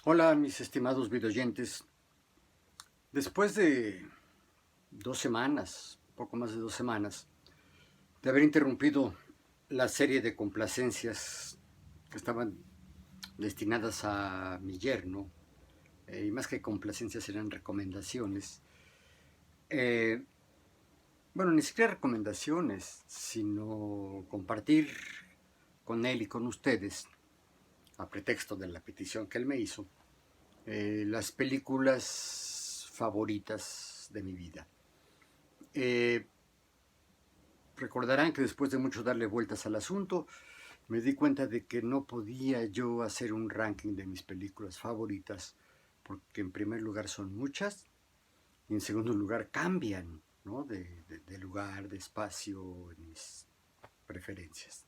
Hola, mis estimados videoyentes. Después de 2 semanas, poco más de 2 semanas, de haber interrumpido la serie de complacencias que estaban destinadas a mi yerno, y más que complacencias eran recomendaciones, eh, bueno, ni siquiera recomendaciones, sino compartir con él y con ustedes, a pretexto de la petición que él me hizo, las películas favoritas de mi vida. Eh, Recordarán que después de mucho darle vueltas al asunto, me di cuenta de que no podía yo hacer un ranking de mis películas favoritas, porque en primer lugar son muchas, y en segundo lugar cambian, ¿no? De lugar, de espacio, en mis preferencias.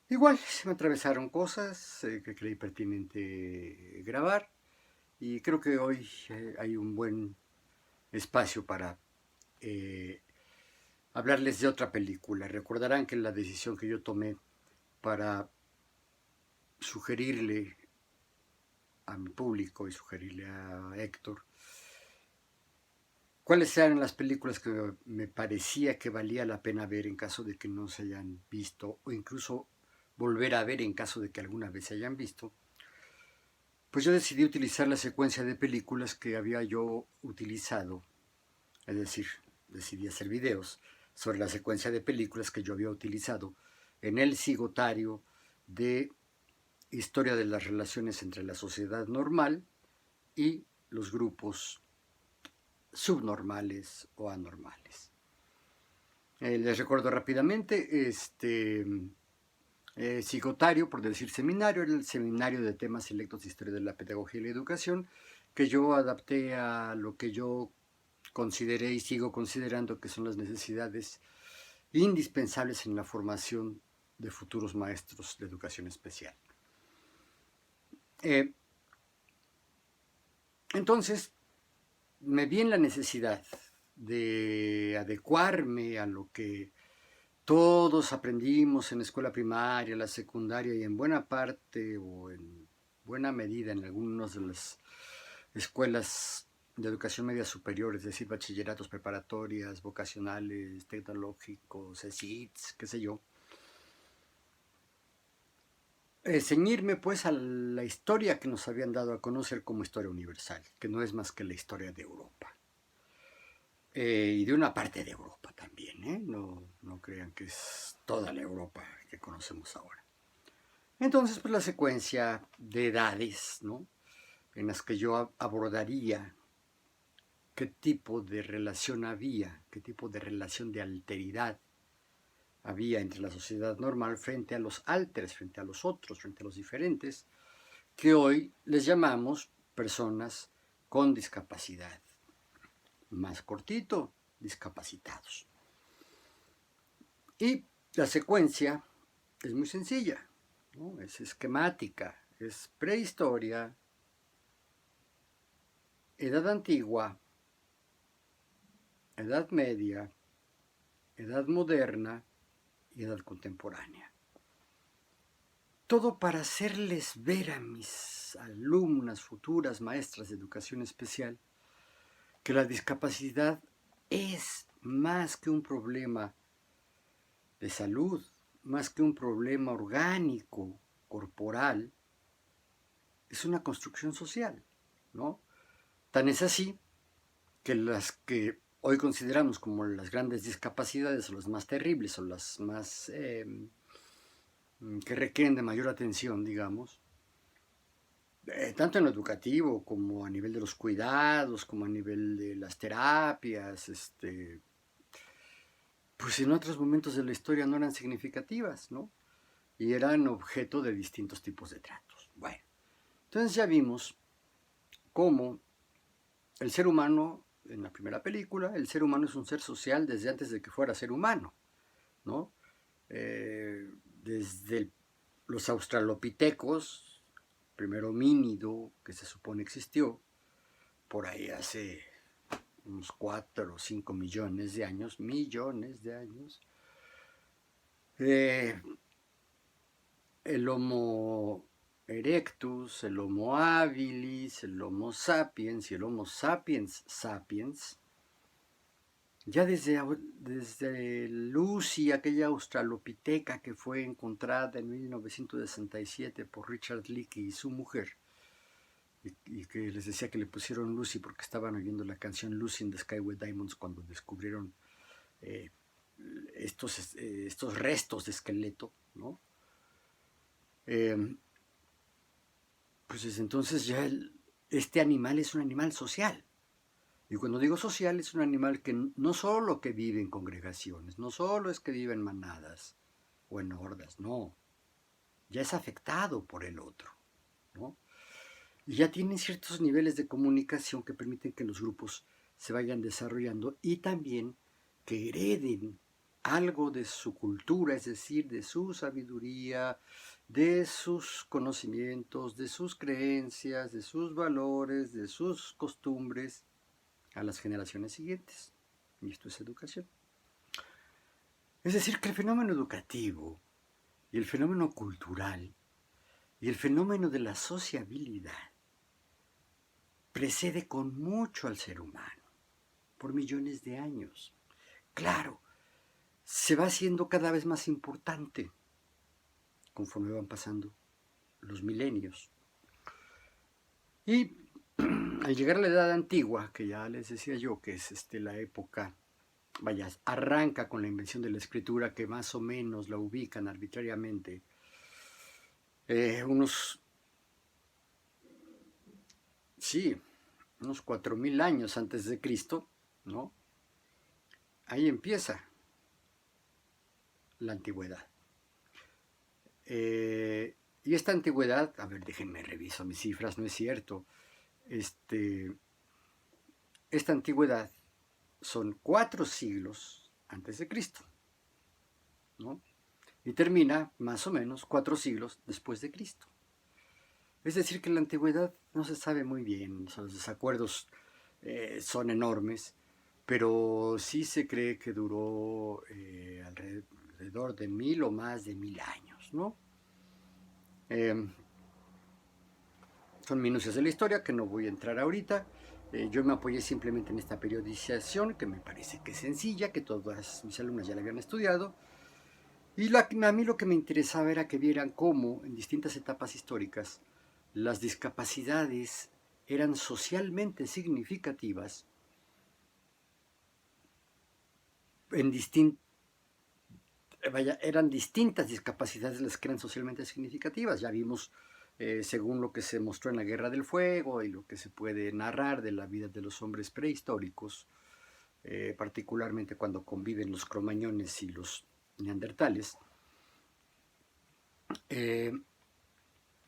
Igual se me atravesaron cosas que creí pertinente grabar, y creo que hoy hay un buen espacio para eh, hablarles de otra película. Recordarán que la decisión que yo tomé para sugerirle a mi público y sugerirle a Héctor cuáles eran las películas que me parecía que valía la pena ver en caso de que no se hayan visto, o incluso volver a ver en caso de que alguna vez se hayan visto, pues yo decidí utilizar la secuencia de películas que había yo utilizado, es decir, decidí hacer videos sobre la secuencia de películas que yo había utilizado en el cigotario de Historia de las relaciones entre la sociedad normal y los grupos subnormales o anormales. Les recuerdo rápidamente, cigotario, por decir seminario, era el seminario de temas selectos de historia de la pedagogía y la educación, que yo adapté a lo que yo consideré y sigo considerando que son las necesidades indispensables en la formación de futuros maestros de educación especial. Entonces, me vi en la necesidad de adecuarme a lo que todos aprendimos en la escuela primaria, la secundaria y en buena parte o en buena medida en algunas de las escuelas de educación media superior, es decir, bachilleratos, preparatorias, vocacionales, tecnológicos, ESITs, qué sé yo. Ceñirme pues a la historia que nos habían dado a conocer como historia universal, que no es más que la historia de Europa. Y de una parte de Europa también, ¿eh? No crean que es toda la Europa que conocemos ahora. Entonces, pues la secuencia de edades, ¿no? En las que yo abordaría qué tipo de relación había, qué tipo de relación de alteridad había entre la sociedad normal frente a los alteres, frente a los otros, frente a los diferentes, que hoy les llamamos personas con discapacidad. Más cortito, discapacitados. Y la secuencia es muy sencilla, ¿no? Es esquemática, es prehistoria, edad antigua, edad media, edad moderna y edad contemporánea. Todo para hacerles ver a mis alumnas, futuras maestras de educación especial, que la discapacidad es más que un problema de salud, más que un problema orgánico, corporal, es una construcción social, ¿no? Tan es así que las que hoy consideramos como las grandes discapacidades o las más terribles o las más que requieren de mayor atención, digamos, tanto en lo educativo como a nivel de los cuidados, como a nivel de las terapias, pues en otros momentos de la historia no eran significativas, ¿no? Y eran objeto de distintos tipos de tratos. Bueno, entonces ya vimos cómo el ser humano, en la primera película, el ser humano es un ser social desde antes de que fuera ser humano, ¿no? Desde los australopitecos, primer homínido que se supone existió, por ahí hace unos 4 o 5 millones de años, eh, el Homo erectus, el Homo habilis, el Homo sapiens y el Homo sapiens sapiens, ya desde Lucy, aquella australopiteca que fue encontrada en 1967 por Richard Leakey y su mujer, y que les decía que le pusieron Lucy porque estaban oyendo la canción Lucy in the Sky with Diamonds cuando descubrieron eh, estos restos de esqueleto, ¿no? Pues desde entonces ya este animal es un animal social. Y cuando digo social, es un animal que no solo que vive en congregaciones, no solo es que vive en manadas o en hordas, no, ya es afectado por el otro, ¿no? Y ya tienen ciertos niveles de comunicación que permiten que los grupos se vayan desarrollando y también que hereden algo de su cultura, es decir, de su sabiduría, de sus conocimientos, de sus creencias, de sus valores, de sus costumbres a las generaciones siguientes. Y esto es educación. Es decir, que el fenómeno educativo y el fenómeno cultural y el fenómeno de la sociabilidad precede con mucho al ser humano, por millones de años. Claro, se va haciendo cada vez más importante conforme van pasando los milenios. Y al llegar a la edad antigua, que ya les decía yo, que es la época, vaya, arranca con la invención de la escritura, que más o menos la ubican arbitrariamente, unos 4.000 años antes de Cristo, ¿no? Ahí empieza la antigüedad. Y esta antigüedad, a ver, déjenme reviso mis cifras, no es cierto. Esta antigüedad son 4 siglos antes de Cristo, ¿no? Y termina más o menos 4 siglos después de Cristo. Es decir, que la antigüedad no se sabe muy bien, los desacuerdos son enormes, pero sí se cree que duró alrededor de 1000 o más de 1000 años, ¿no? Son minucias de la historia que no voy a entrar ahorita. Yo me apoyé simplemente en esta periodización que me parece que es sencilla, que todas mis alumnas ya la habían estudiado. Y a mí lo que me interesaba era que vieran cómo en distintas etapas históricas las discapacidades eran socialmente significativas eran distintas discapacidades las que eran socialmente significativas. Ya vimos, según lo que se mostró en la Guerra del Fuego y lo que se puede narrar de la vida de los hombres prehistóricos, particularmente cuando conviven los cromañones y los neandertales,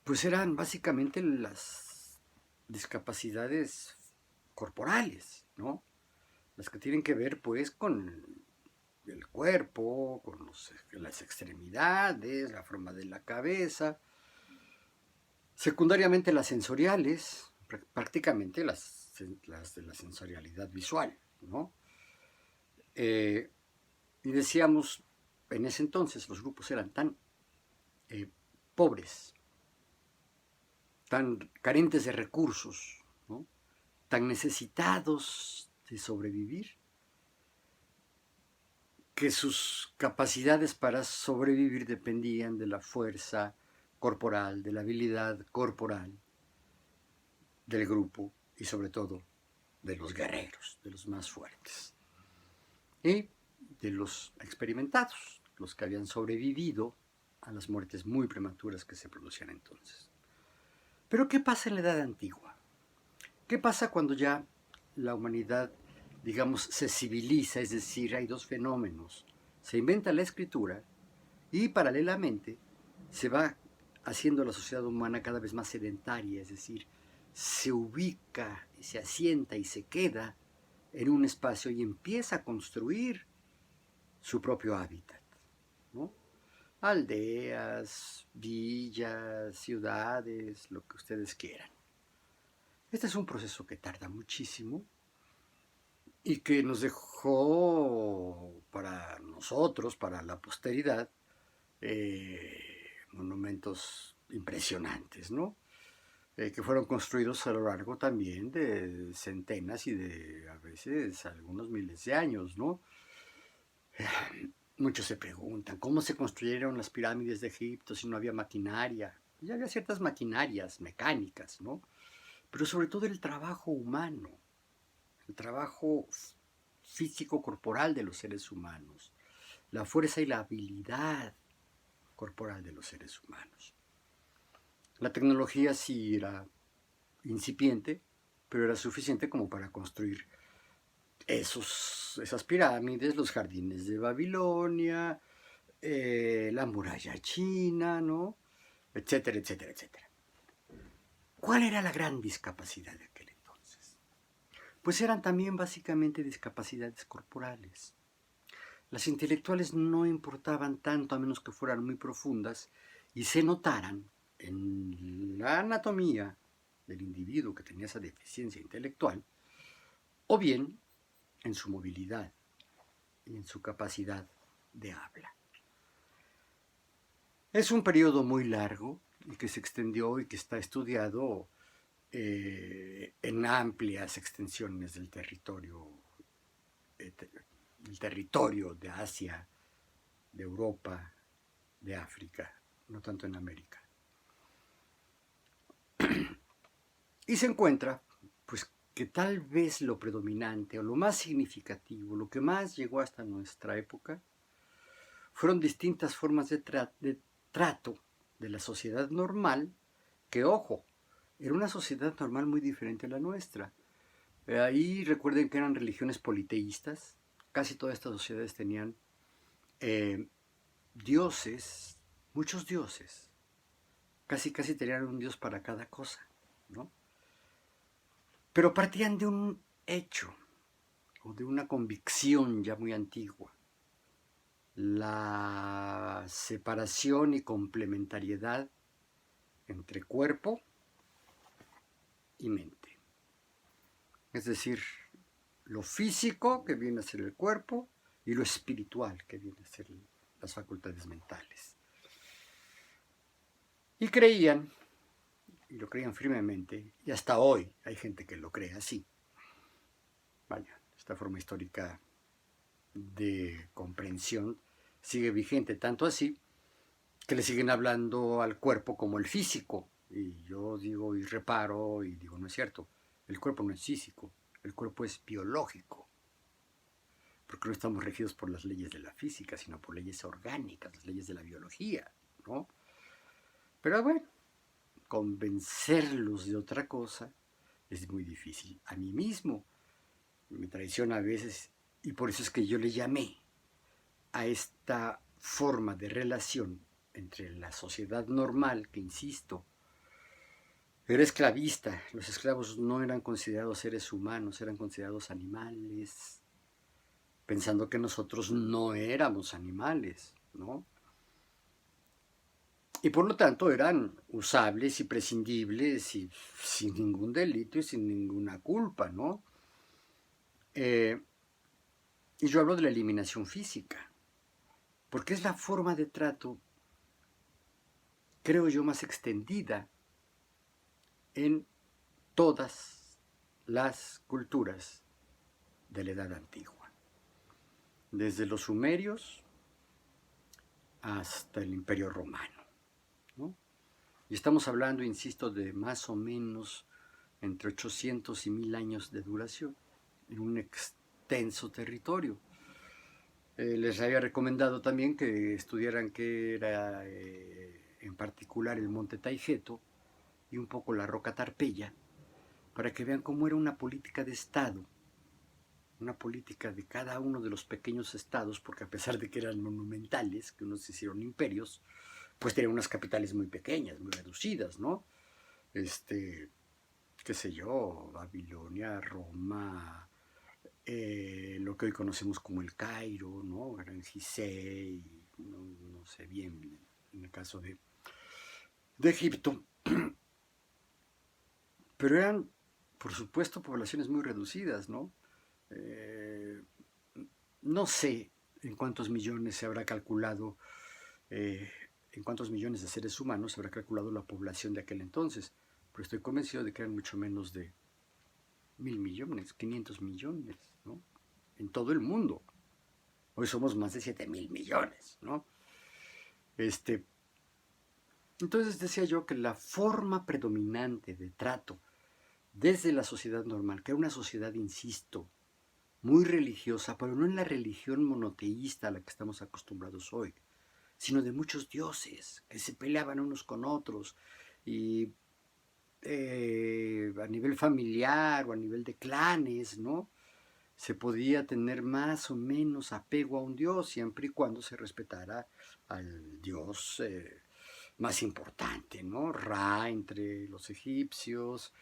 pues eran básicamente las discapacidades corporales, ¿no? Las que tienen que ver pues con el cuerpo, con las extremidades, la forma de la cabeza, secundariamente las sensoriales, prácticamente las de la sensorialidad visual, ¿no? Y decíamos, en ese entonces los grupos eran tan pobres, tan carentes de recursos, ¿no? Tan necesitados de sobrevivir, que sus capacidades para sobrevivir dependían de la fuerza corporal, de la habilidad corporal del grupo y sobre todo de los guerreros, de los más fuertes y de los experimentados, los que habían sobrevivido a las muertes muy prematuras que se producían entonces. Pero ¿qué pasa en la Edad Antigua? ¿Qué pasa cuando ya la humanidad, digamos, se civiliza? Es decir, hay dos fenómenos. Se inventa la escritura y paralelamente se va haciendo la sociedad humana cada vez más sedentaria, es decir, se ubica y se asienta y se queda en un espacio y empieza a construir su propio hábitat, ¿no? Aldeas, villas, ciudades, lo que ustedes quieran. Este es un proceso que tarda muchísimo y que nos dejó para nosotros, para la posteridad, monumentos impresionantes, ¿no? Que fueron construidos a lo largo también de centenas y de a veces algunos miles de años, ¿no? Muchos se preguntan, ¿cómo se construyeron las pirámides de Egipto si no había maquinaria? Ya había ciertas maquinarias mecánicas, ¿no? Pero sobre todo el trabajo humano, el trabajo físico corporal de los seres humanos, la fuerza y la habilidad corporal de los seres humanos. La tecnología sí era incipiente, pero era suficiente como para construir esas pirámides, los jardines de Babilonia, la muralla china, ¿no? Etcétera, etcétera, etcétera. ¿Cuál era la gran discapacidad de aquel entonces? Pues eran también básicamente discapacidades corporales. Las intelectuales no importaban tanto a menos que fueran muy profundas y se notaran en la anatomía del individuo que tenía esa deficiencia intelectual, o bien en su movilidad y en su capacidad de habla. Es un periodo muy largo y que se extendió y que está estudiado en amplias extensiones del territorio de Asia, de Europa, de África, no tanto en América. Y se encuentra, pues, que tal vez lo predominante o lo más significativo, lo que más llegó hasta nuestra época, fueron distintas formas de trato de la sociedad normal, que, ojo, era una sociedad normal muy diferente a la nuestra. Ahí recuerden que eran religiones politeístas, casi todas estas sociedades tenían dioses, muchos dioses, casi tenían un dios para cada cosa, ¿no? Pero partían de un hecho o de una convicción ya muy antigua, la separación y complementariedad entre cuerpo y mente. Es decir, lo físico, que viene a ser el cuerpo, y lo espiritual, que viene a ser las facultades mentales. Y creían, y lo creían firmemente, y hasta hoy hay gente que lo cree así. Vaya, esta forma histórica de comprensión sigue vigente, tanto así que le siguen hablando al cuerpo como el físico. Y yo digo y reparo y digo, no es cierto, el cuerpo no es físico, el cuerpo es biológico, porque no estamos regidos por las leyes de la física, sino por leyes orgánicas, las leyes de la biología, ¿no? Pero bueno, convencerlos de otra cosa es muy difícil. A mí mismo me traiciona a veces, y por eso es que yo le llamé a esta forma de relación entre la sociedad normal, que insisto, era esclavista. Los esclavos no eran considerados seres humanos, eran considerados animales, pensando que nosotros no éramos animales, ¿no? Y por lo tanto eran usables y prescindibles y sin ningún delito y sin ninguna culpa, ¿no? Y yo hablo de la eliminación física, porque es la forma de trato, creo yo, más extendida en todas las culturas de la Edad Antigua, desde los sumerios hasta el Imperio Romano, ¿no? Y estamos hablando, insisto, de más o menos entre 800 y 1000 años de duración en un extenso territorio. Les había recomendado también que estudiaran qué era en particular el monte Taigeto y un poco la roca Tarpeya, para que vean cómo era una política de Estado, una política de cada uno de los pequeños estados, porque a pesar de que eran monumentales, que unos se hicieron imperios, pues tenían unas capitales muy pequeñas, muy reducidas, ¿no? Qué sé yo, Babilonia, Roma, lo que hoy conocemos como el Cairo, ¿no? Gran Gizeh, no sé bien en el caso de Egipto, pero eran, por supuesto, poblaciones muy reducidas, ¿no? No sé en cuántos millones se habrá calculado en cuántos millones de seres humanos se habrá calculado la población de aquel entonces, pero estoy convencido de que eran mucho menos de 1.000 millones, 500 millones, ¿no? En todo el mundo. Hoy somos más de 7.000 millones, ¿no? Entonces decía yo que la forma predominante de trato desde la sociedad normal, que era una sociedad, insisto, muy religiosa, pero no en la religión monoteísta a la que estamos acostumbrados hoy, sino de muchos dioses que se peleaban unos con otros y a nivel familiar o a nivel de clanes, ¿no? Se podía tener más o menos apego a un dios siempre y cuando se respetara al dios más importante, ¿no? Ra entre los egipcios,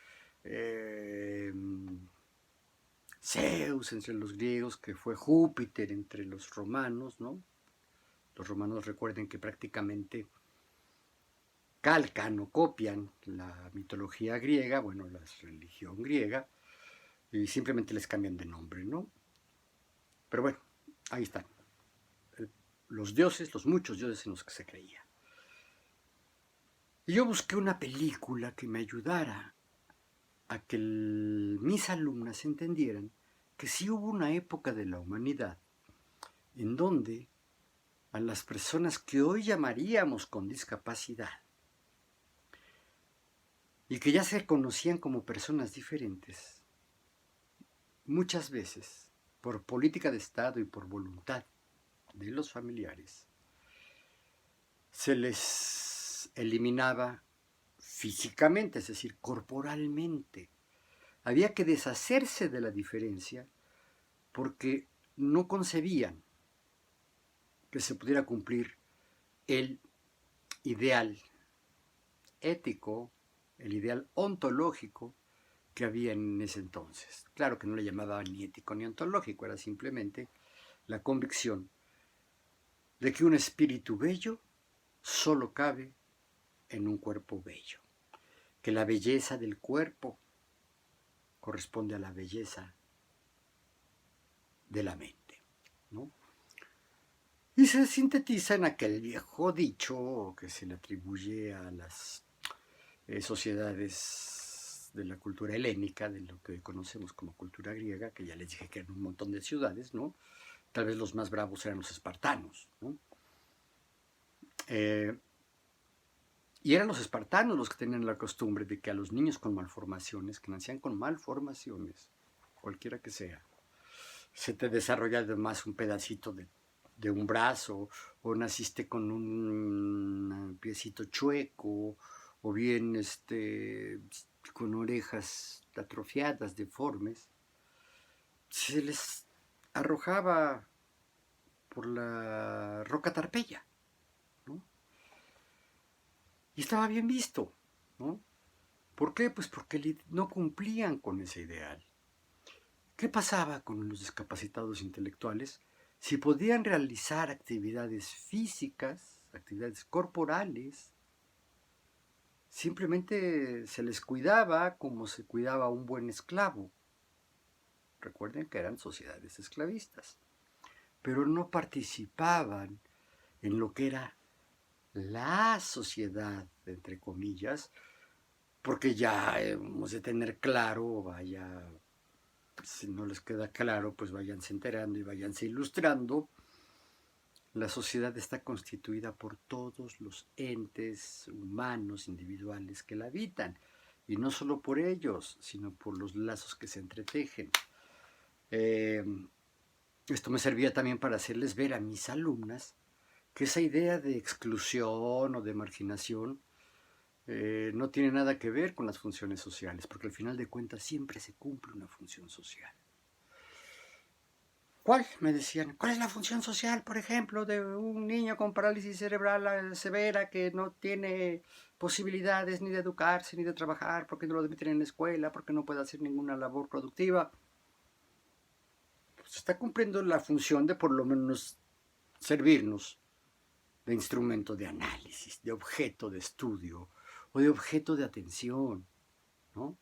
Zeus entre los griegos, que fue Júpiter entre los romanos, ¿no? Los romanos, recuerden que prácticamente calcan o copian la mitología griega, bueno, la religión griega, y simplemente les cambian de nombre, ¿no? Pero bueno, ahí están. Los dioses, los muchos dioses en los que se creía. Y yo busqué una película que me ayudara a que mis alumnas entendieran que sí hubo una época de la humanidad en donde a las personas que hoy llamaríamos con discapacidad y que ya se conocían como personas diferentes, muchas veces, por política de Estado y por voluntad de los familiares, se les eliminaba físicamente, es decir, corporalmente. Había que deshacerse de la diferencia porque no concebían que se pudiera cumplir el ideal ético, el ideal ontológico que había en ese entonces. Claro que no le llamaban ni ético ni ontológico, era simplemente la convicción de que un espíritu bello solo cabe en un cuerpo bello, que la belleza del cuerpo corresponde a la belleza de la mente, ¿no? Y se sintetiza en aquel viejo dicho que se le atribuye a las sociedades de la cultura helénica, de lo que hoy conocemos como cultura griega, que ya les dije que eran un montón de ciudades, ¿no? Tal vez los más bravos eran los espartanos, ¿no? Y eran los espartanos los que tenían la costumbre de que a los niños con malformaciones, que nacían con malformaciones, cualquiera que sea, se te desarrolla además un pedacito de un brazo, o naciste con un piecito chueco, o bien con orejas atrofiadas, deformes, se les arrojaba por la roca Tarpeya, ¿no? Y estaba bien visto, ¿no? ¿Por qué? Pues porque no cumplían con ese ideal. ¿Qué pasaba con los discapacitados intelectuales? Si podían realizar actividades físicas, actividades corporales, simplemente se les cuidaba como se cuidaba a un buen esclavo. Recuerden que eran sociedades esclavistas, pero no participaban en lo que era la sociedad, entre comillas, porque ya hemos de tener claro, vaya, si no les queda claro, pues váyanse enterando y váyanse ilustrando. La sociedad está constituida por todos los entes humanos individuales que la habitan, y no solo por ellos, sino por los lazos que se entretejen. Esto me servía también para hacerles ver a mis alumnas que esa idea de exclusión o de marginación no tiene nada que ver con las funciones sociales, porque al final de cuentas siempre se cumple una función social. ¿Cuál? Me decían, ¿cuál es la función social, por ejemplo, de un niño con parálisis cerebral severa que no tiene posibilidades ni de educarse ni de trabajar, porque no lo meten en la escuela, porque no puede hacer ninguna labor productiva? Pues está cumpliendo la función de por lo menos servirnos de instrumento de análisis, de objeto de estudio o de objeto de atención, ¿no?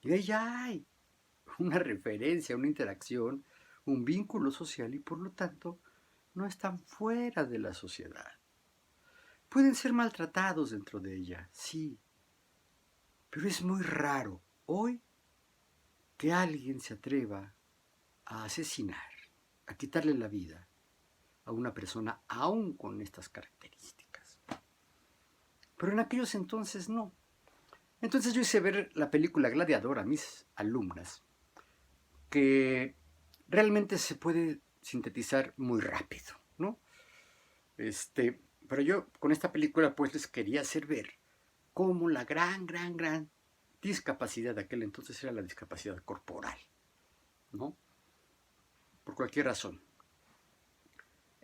Y ahí ya hay una referencia, una interacción, un vínculo social y por lo tanto no están fuera de la sociedad. Pueden ser maltratados dentro de ella, sí, pero es muy raro hoy que alguien se atreva a asesinar, a quitarle la vida a una persona aún con estas características. Pero en aquellos entonces no. Entonces yo hice ver la película Gladiador a mis alumnas, que realmente se puede sintetizar muy rápido, ¿no? Pero yo con esta película pues les quería hacer ver cómo la gran discapacidad de aquel entonces era la discapacidad corporal, ¿no? Por cualquier razón.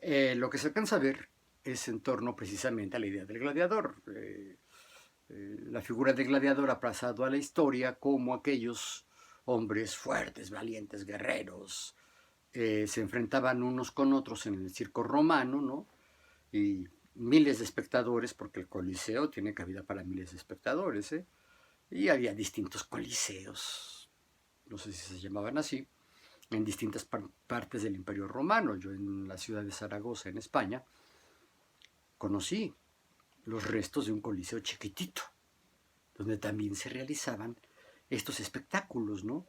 Lo que se alcanza a ver es en torno precisamente a la idea del gladiador. La figura del gladiador ha pasado a la historia como aquellos hombres fuertes, valientes, guerreros, se enfrentaban unos con otros en el circo romano, ¿no? Y miles de espectadores, porque el coliseo tiene cabida para miles de espectadores, ¿eh? Y había distintos coliseos, no sé si se llamaban así, en distintas partes del Imperio Romano. Yo en la ciudad de Zaragoza, en España, conocí los restos de un coliseo chiquitito, donde también se realizaban estos espectáculos, ¿no?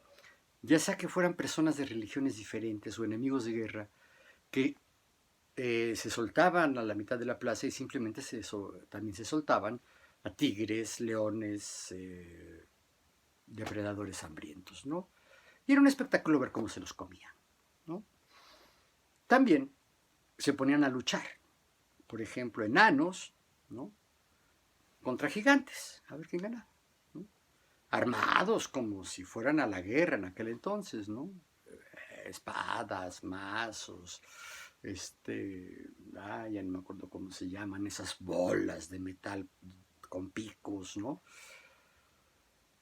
Ya sea que fueran personas de religiones diferentes o enemigos de guerra, que se soltaban a la mitad de la plaza y simplemente también se soltaban a tigres, leones, depredadores hambrientos, ¿no? Y era un espectáculo ver cómo se los comían, ¿no? También se ponían a luchar, por ejemplo, enanos, ¿no? Contra gigantes, a ver quién ganaba, ¿no? Armados como si fueran a la guerra en aquel entonces, ¿no? Espadas, mazos, ya no me acuerdo cómo se llaman, esas bolas de metal con picos, ¿no?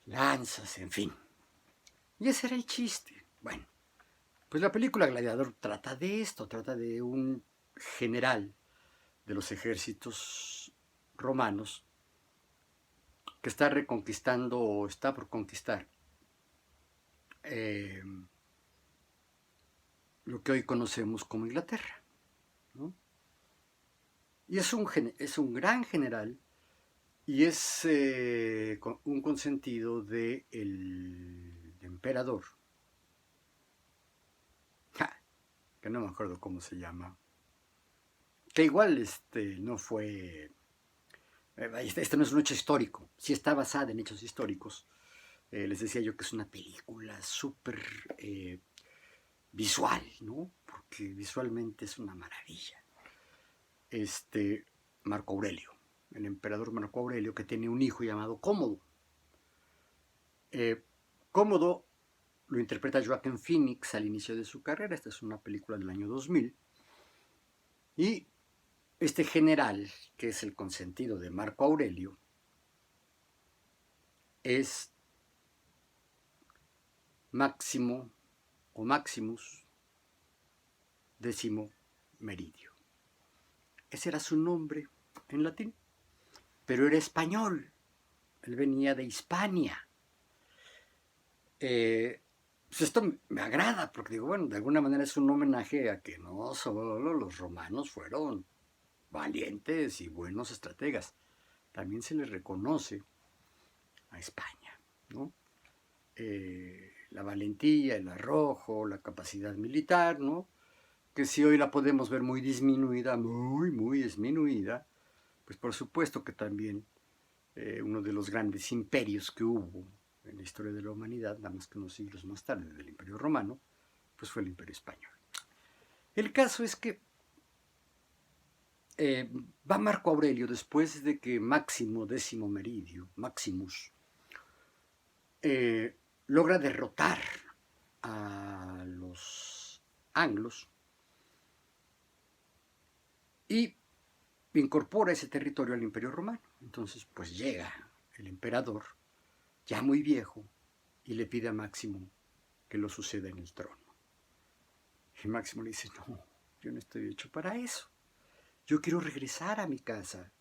Lanzas, en fin. Y ese era el chiste. Bueno, pues la película Gladiador trata de esto, trata de un general de los ejércitos romanos que está reconquistando o está por conquistar lo que hoy conocemos como Inglaterra, ¿no? Y es un gran general y es un consentido del emperador, que no me acuerdo cómo se llama, que igual no fue, no es un hecho histórico, sí está basada en hechos históricos. Les decía yo que es una película súper visual, ¿no? Porque visualmente es una maravilla. Marco Aurelio, el emperador Marco Aurelio, que tiene un hijo llamado Cómodo. Cómodo lo interpreta Joaquin Phoenix al inicio de su carrera. Esta es una película del año 2000. Y este general, que es el consentido de Marco Aurelio, es Máximo o Maximus Décimo Meridio. Ese era su nombre en latín, pero era español. Él venía de Hispania. Pues esto me agrada, porque digo, bueno, de alguna manera es un homenaje a que no solo los romanos fueron valientes y buenos estrategas, también se les reconoce a España, ¿no? La valentía, el arrojo, la capacidad militar, ¿no? Que si hoy la podemos ver muy disminuida, muy disminuida, pues por supuesto que también uno de los grandes imperios que hubo en la historia de la humanidad, nada más que unos siglos más tarde del Imperio Romano, pues fue el Imperio Español. El caso es que va Marco Aurelio después de que Máximo Décimo Meridio, Maximus, logra derrotar a los anglos y incorpora ese territorio al Imperio Romano. Entonces, pues llega el emperador, ya muy viejo, y le pide a Máximo que lo suceda en el trono. Y Máximo le dice, no, yo no estoy hecho para eso. Yo quiero regresar a mi casa,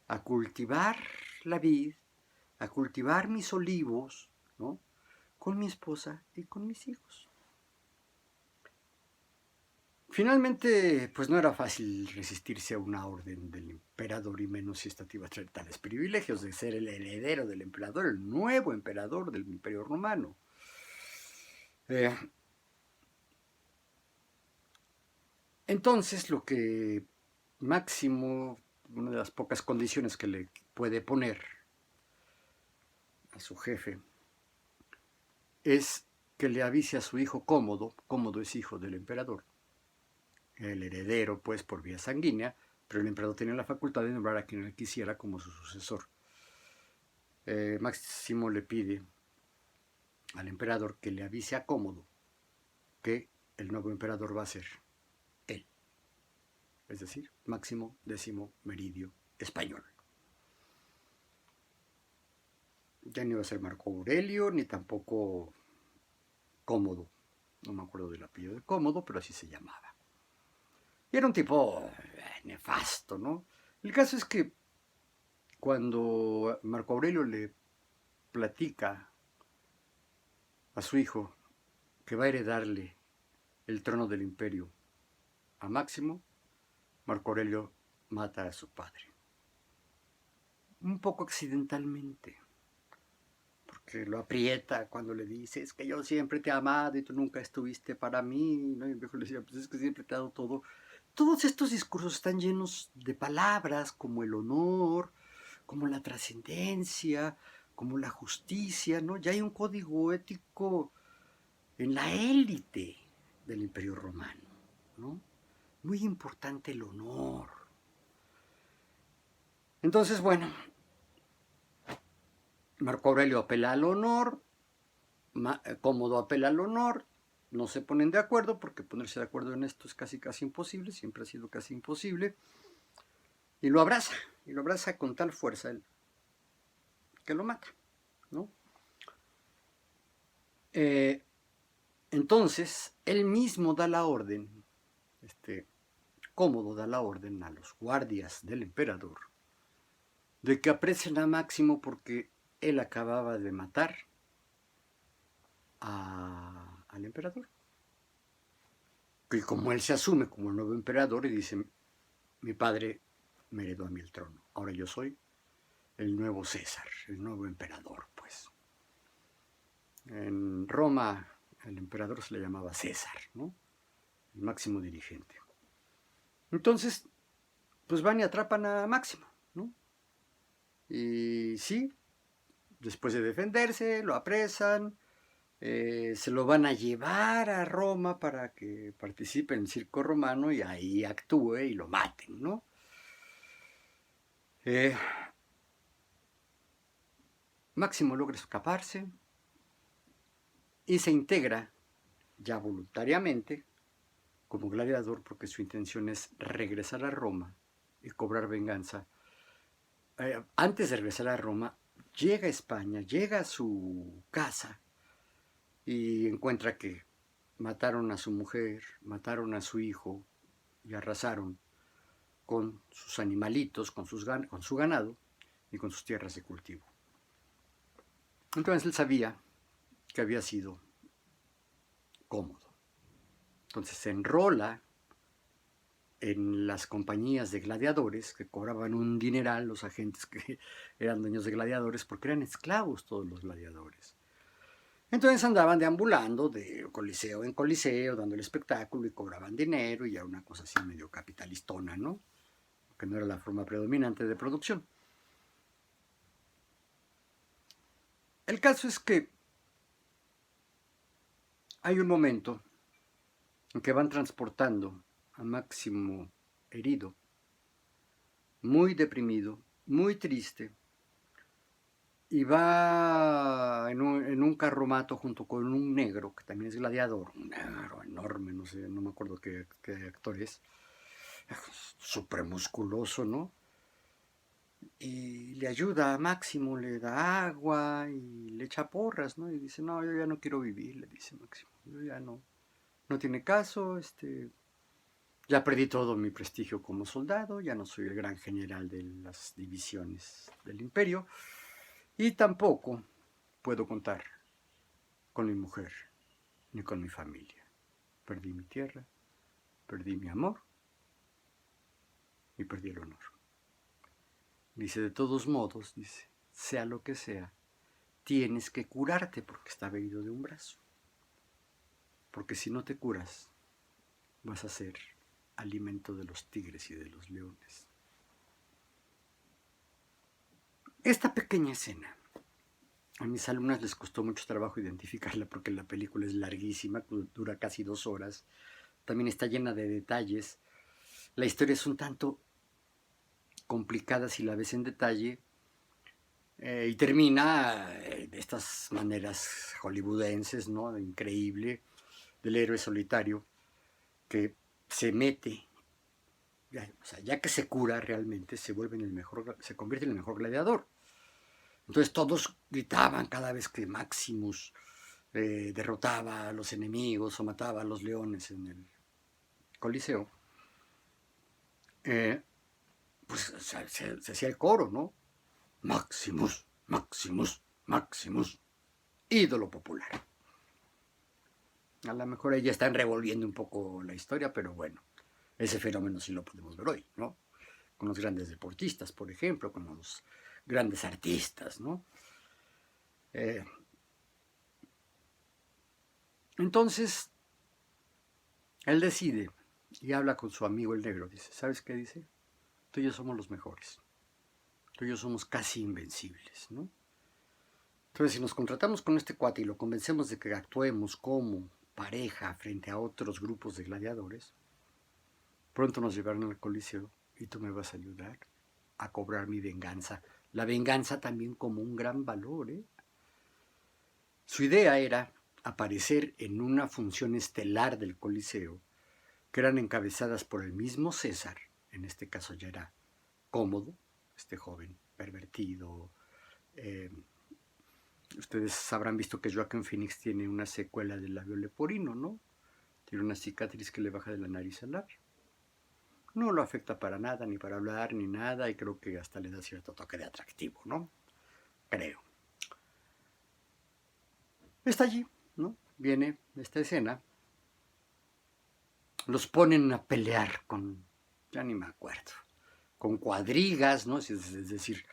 a cultivar la vid, a cultivar mis olivos, ¿no? Con mi esposa y con mis hijos. Finalmente, pues no era fácil resistirse a una orden del emperador y menos si esta te iba a traer tales privilegios de ser el heredero del emperador, el nuevo emperador del Imperio Romano. Entonces, lo que Máximo, una de las pocas condiciones que le puede poner a su jefe, es que le avise a su hijo Cómodo. Cómodo es hijo del emperador, el heredero pues por vía sanguínea, pero el emperador tenía la facultad de nombrar a quien él quisiera como su sucesor. Máximo le pide al emperador que le avise a Cómodo que el nuevo emperador va a ser él, es decir, Máximo X Meridio español. Ya no iba a ser Marco Aurelio, ni tampoco Cómodo. No me acuerdo del apellido de Cómodo, pero así se llamaba. Y era un tipo nefasto, ¿no? El caso es que cuando Marco Aurelio le platica a su hijo que va a heredarle el trono del imperio a Máximo, Marco Aurelio mata a su padre. Un poco accidentalmente, porque lo aprieta cuando le dice, es que yo siempre te he amado y tú nunca estuviste para mí, ¿no? Y el viejo le decía, pues es que siempre te he dado todo. Todos estos discursos están llenos de palabras como el honor, como la trascendencia, como la justicia, ¿no? Ya hay un código ético en la élite del Imperio Romano, ¿no? Muy importante el honor. Entonces, bueno, Marco Aurelio apela al honor, Cómodo apela al honor, no se ponen de acuerdo porque ponerse de acuerdo en esto es casi imposible, siempre ha sido casi imposible, y lo abraza con tal fuerza que lo mata, ¿no? Entonces, él mismo da la orden, Cómodo da la orden a los guardias del emperador de que apresen a Máximo porque él acababa de matar al emperador. Y como él se asume como el nuevo emperador y dice, mi padre me heredó a mí el trono, ahora yo soy el nuevo César, el nuevo emperador, pues. En Roma el emperador se le llamaba César, ¿no? El máximo dirigente. Entonces, pues van y atrapan a Máximo, ¿no? Y sí, después de defenderse, lo apresan, se lo van a llevar a Roma para que participe en el circo romano y ahí actúe y lo maten, ¿no? Máximo logra escaparse y se integra ya voluntariamente como gladiador porque su intención es regresar a Roma y cobrar venganza. Antes de regresar a Roma, llega a España, llega a su casa y encuentra que mataron a su mujer, mataron a su hijo y arrasaron con sus animalitos, con su ganado y con sus tierras de cultivo. Entonces él sabía que había sido Cómodo. Entonces se enrola en las compañías de gladiadores que cobraban un dineral los agentes que eran dueños de gladiadores porque eran esclavos todos los gladiadores. Entonces andaban deambulando de coliseo en coliseo, dando el espectáculo y cobraban dinero y ya una cosa así medio capitalistona, ¿no? Que no era la forma predominante de producción. El caso es que hay un momento en que van transportando a Máximo herido, muy deprimido, muy triste, y va en un carromato junto con un negro, que también es gladiador, un negro enorme, no sé, no me acuerdo qué actor es, súper musculoso, ¿no? Y le ayuda a Máximo, le da agua y le echa porras, ¿no? Y dice, no, yo ya no quiero vivir, le dice Máximo, yo ya no tiene caso, ya perdí todo mi prestigio como soldado, ya no soy el gran general de las divisiones del imperio y tampoco puedo contar con mi mujer ni con mi familia. Perdí mi tierra, perdí mi amor y perdí el honor. Dice, de todos modos, dice, sea lo que sea, tienes que curarte porque estaba herido de un brazo. Porque si no te curas, vas a ser alimento de los tigres y de los leones. Esta pequeña escena, a mis alumnas les costó mucho trabajo identificarla porque la película es larguísima, dura casi 2 horas, también está llena de detalles. La historia es un tanto complicada si la ves en detalle, y termina de estas maneras hollywoodenses, ¿no? Increíble, del héroe solitario que se mete, o sea, ya que se cura realmente, se convierte en el mejor gladiador. Entonces todos gritaban cada vez que Maximus derrotaba a los enemigos o mataba a los leones en el Coliseo. Pues se hacía el coro, ¿no? Maximus, Maximus, Maximus, ídolo popular. A lo mejor ahí ya están revolviendo un poco la historia, pero bueno, ese fenómeno sí lo podemos ver hoy, ¿no? Con los grandes deportistas, por ejemplo, con los grandes artistas, ¿no? Entonces, él decide y habla con su amigo el negro. Dice, ¿sabes qué dice? Tú y yo somos los mejores. Tú y yo somos casi invencibles, ¿no? Entonces, si nos contratamos con este cuate y lo convencemos de que actuemos como pareja frente a otros grupos de gladiadores, pronto nos llevarán al Coliseo y tú me vas a ayudar a cobrar mi venganza. La venganza también como un gran valor, ¿eh? Su idea era aparecer en una función estelar del Coliseo, que eran encabezadas por el mismo César, en este caso ya era Cómodo, este joven pervertido. Ustedes habrán visto que Joaquin Phoenix tiene una secuela del labio leporino, ¿no? Tiene una cicatriz que le baja de la nariz al labio. No lo afecta para nada, ni para hablar, ni nada, y creo que hasta le da cierto toque de atractivo, ¿no? Creo. Está allí, ¿no? Viene esta escena. Los ponen a pelear con, ya ni me acuerdo, con cuadrigas, ¿no? Es decir,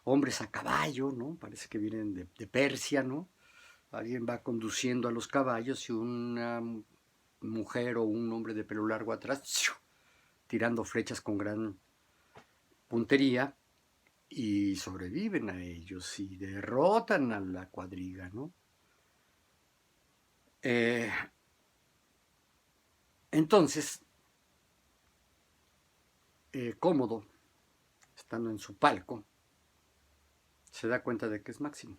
hombres a caballo, ¿no? Parece que vienen de Persia, ¿no? Alguien va conduciendo a los caballos y una mujer o un hombre de pelo largo atrás, tirando flechas con gran puntería, y sobreviven a ellos y derrotan a la cuadriga, ¿no? Entonces, Cómodo, estando en su palco, se da cuenta de que es Máximo.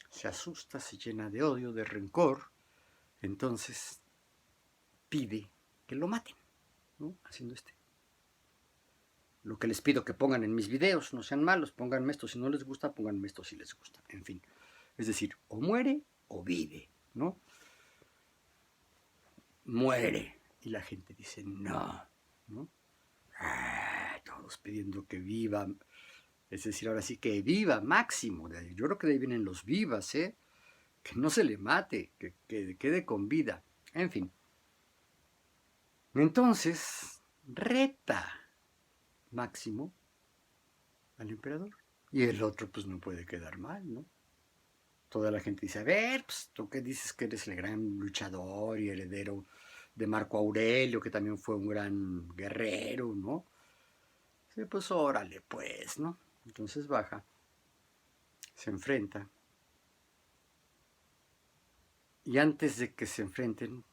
Se asusta, se llena de odio, de rencor, entonces pide que lo maten, ¿no? Haciendo lo que les pido que pongan en mis videos, no sean malos, pónganme esto si no les gusta, pónganme esto si les gusta, en fin. Es decir, o muere o vive, ¿no? Muere. Y la gente dice, no, ¿no? Todos pidiendo que viva. Es decir, ahora sí que viva Máximo. Yo creo que de ahí vienen los vivas, ¿eh? Que no se le mate, que quede con vida. En fin. Entonces, reta Máximo al emperador. Y el otro pues no puede quedar mal, ¿no? Toda la gente dice, a ver, pues tú qué dices que eres el gran luchador y heredero de Marco Aurelio, que también fue un gran guerrero, ¿no? Sí, pues órale, pues, ¿no? Entonces baja, se enfrenta, y antes de que se enfrenten,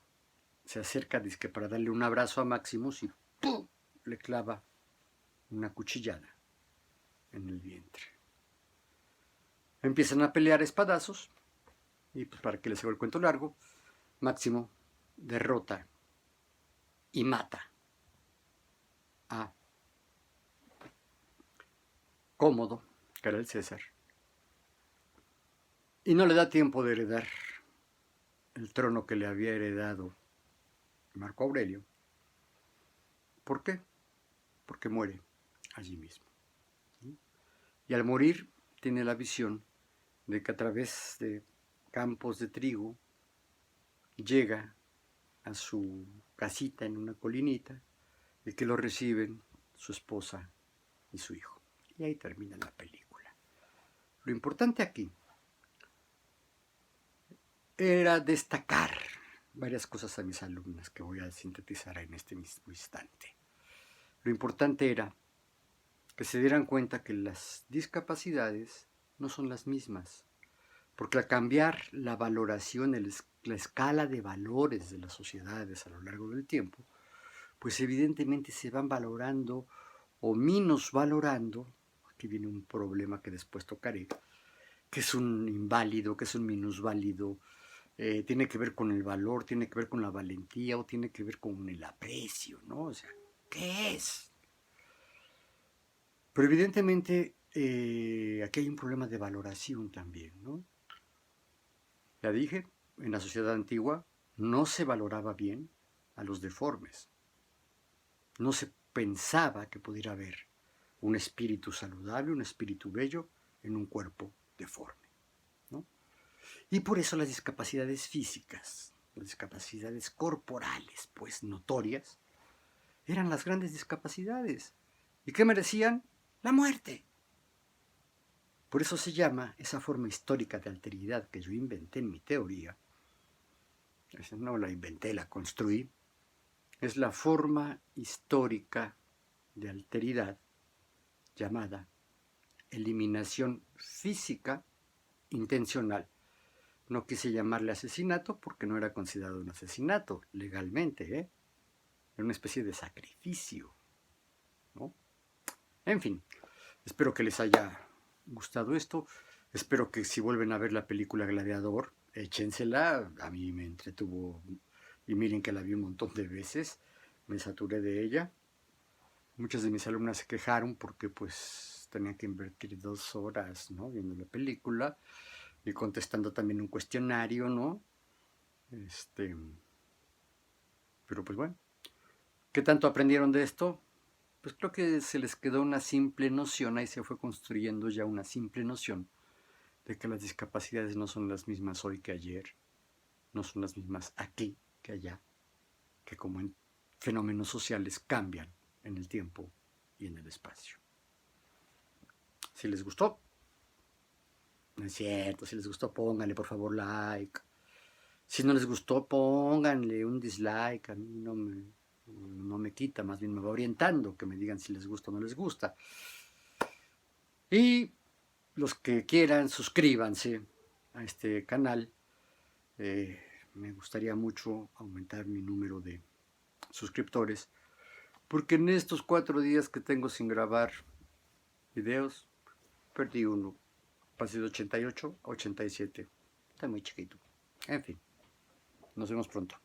se acerca, dice, para darle un abrazo a Maximus y ¡pum!, le clava una cuchillada en el vientre. Empiezan a pelear espadazos, y pues para que les haga el cuento largo, Máximo derrota y mata a Cómodo, que era el César, y no le da tiempo de heredar el trono que le había heredado Marco Aurelio. ¿Por qué? Porque muere allí mismo. Y al morir tiene la visión de que a través de campos de trigo llega a su casita en una colinita y que lo reciben su esposa y su hijo. Y ahí termina la película. Lo importante aquí era destacar varias cosas a mis alumnas que voy a sintetizar en este mismo instante. Lo importante era que se dieran cuenta que las discapacidades no son las mismas, porque al cambiar la valoración, la escala de valores de las sociedades a lo largo del tiempo, pues evidentemente se van valorando o menos valorando. Aquí viene un problema que después tocaré, que es un inválido, que es un minusválido, tiene que ver con el valor, tiene que ver con la valentía o tiene que ver con el aprecio, ¿no? O sea, ¿qué es? Pero evidentemente aquí hay un problema de valoración también, ¿no? Ya dije, en la sociedad antigua no se valoraba bien a los deformes. No se pensaba que pudiera haber un espíritu saludable, un espíritu bello en un cuerpo deforme, ¿no? Y por eso las discapacidades físicas, las discapacidades corporales, pues notorias, eran las grandes discapacidades. ¿Y qué merecían? La muerte. Por eso se llama esa forma histórica de alteridad que yo inventé en mi teoría. No la inventé, la construí. Es la forma histórica de alteridad llamada eliminación física intencional. No quise llamarle asesinato porque no era considerado un asesinato legalmente, ¿eh? Era una especie de sacrificio, ¿no? En fin, espero que les haya gustado esto. Espero que si vuelven a ver la película Gladiador, échensela. A mí me entretuvo y miren que la vi un montón de veces. Me saturé de ella. Muchas de mis alumnas se quejaron porque pues tenía que invertir 2 horas, ¿no?, viendo la película y contestando también un cuestionario, ¿no? Pero pues bueno, ¿qué tanto aprendieron de esto? Pues creo que se les quedó una simple noción, ahí se fue construyendo ya una simple noción de que las discapacidades no son las mismas hoy que ayer, no son las mismas aquí que allá, que como en fenómenos sociales cambian en el tiempo y en el espacio. Si les gustó, no es cierto, si les gustó pónganle por favor like. Si no les gustó pónganle un dislike, a mí no me quita, más bien me va orientando, que me digan si les gusta o no les gusta. Y los que quieran, suscríbanse a este canal. Me gustaría mucho aumentar mi número de suscriptores, porque en estos 4 días que tengo sin grabar videos, perdí uno. Pasé de 88 a 87. Está muy chiquito. En fin, nos vemos pronto.